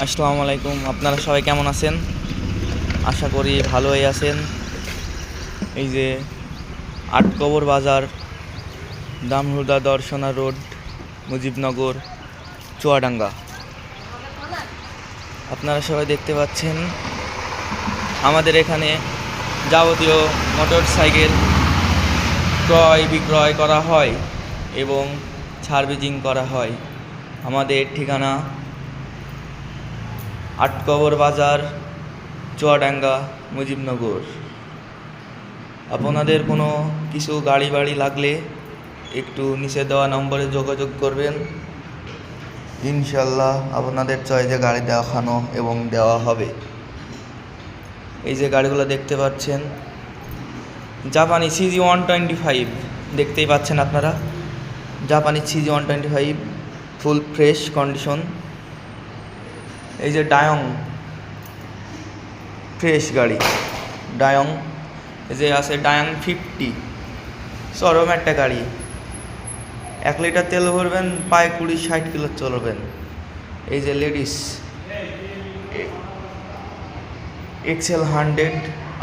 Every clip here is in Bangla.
আসসালামু আলাইকুম। আপনারা সবাই কেমন আছেন? আশা করি ভালোই আছেন। এই যে আটকবর বাজার, দামহুদা দর্শনা রোড, মুজিবনগর, চুয়াডাঙ্গা। আপনারা সবাই দেখতে পাচ্ছেন আমাদের এখানে যাবতীয় মোটর সাইকেল ক্রয় বিক্রয় করা হয় এবং সার্ভিসিং করা হয়। আমাদের ঠিকানা আটকবর বাজার, চুয়াডাঙ্গা, মুজিবনগর। আপনাদের কোনো কিছু গাড়ি বাড়ি লাগলে একটু নিচে দেওয়া নম্বরে যোগাযোগ করবেন। ইনশাল্লাহ আপনাদের চয়েসে গাড়ি দেখানো এবং দেওয়া হবে। এই যে গাড়িগুলো দেখতে পাচ্ছেন, জাপানি CG125 দেখতেই পাচ্ছেন আপনারা। জাপানি CG125 ফুল ফ্রেশ কন্ডিশন। এই যে ডায়ং ফ্রেশ গাড়ি, ডায়ং। এই যে আছে ডায়ং 50, চরম একটা গাড়ি। 1 লিটার তেল ভরবেন, পায়ে 20-60 কিলো চলবেন। এই যে লেডিস XL100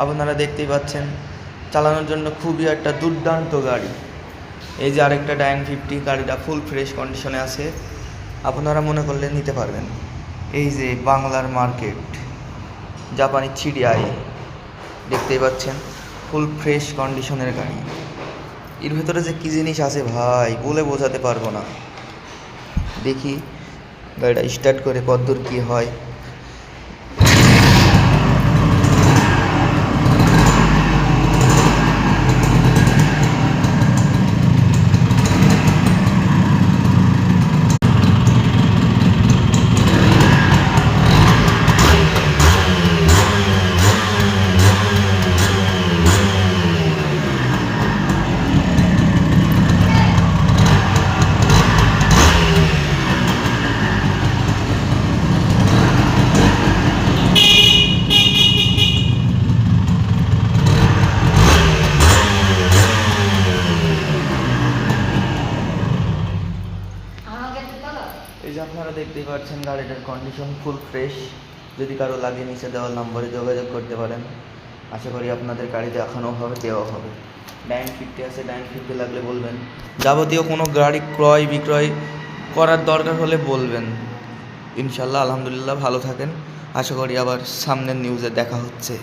আপনারা দেখতেই পাচ্ছেন, চালানোর জন্য খুবই একটা দুর্দান্ত গাড়ি। এই যে আরেকটা ডায়ং 50, গাড়িটা ফুল ফ্রেশ কন্ডিশনে আছে, আপনারা মনে করলে নিতে পারবেন। এই যে বাংলার মার্কেট, জাপানি CDI দেখতেই পাচ্ছেন, ফুল ফ্রেশ কন্ডিশনের গাড়ি। এর ভেতরে যে কী জিনিস আছে ভাই, বলে বোঝাতে পারবো না। দেখি গাড়িটা স্টার্ট করে কতদূর কী হয়। এই যে আপনারা দেখতেই পাচ্ছেন গাড়িটার কন্ডিশন ফুল ফ্রেশ। যদি কারো লাগে নিচে দেওয়ার নম্বরে যোগাযোগ করতে পারেন। আশা করি আপনাদের গাড়ি দেখানো হবে, দেওয়া হবে। ডায়ং 50 আছে, ডায়ং 50 লাগলে বলবেন। যাবতীয় কোনো গাড়ি ক্রয় বিক্রয় করার দরকার হলে বলবেন। ইনশাল্লাহ আলহামদুলিল্লাহ ভালো থাকেন। আশা করি আবার সামনের নিউজে দেখা হচ্ছে।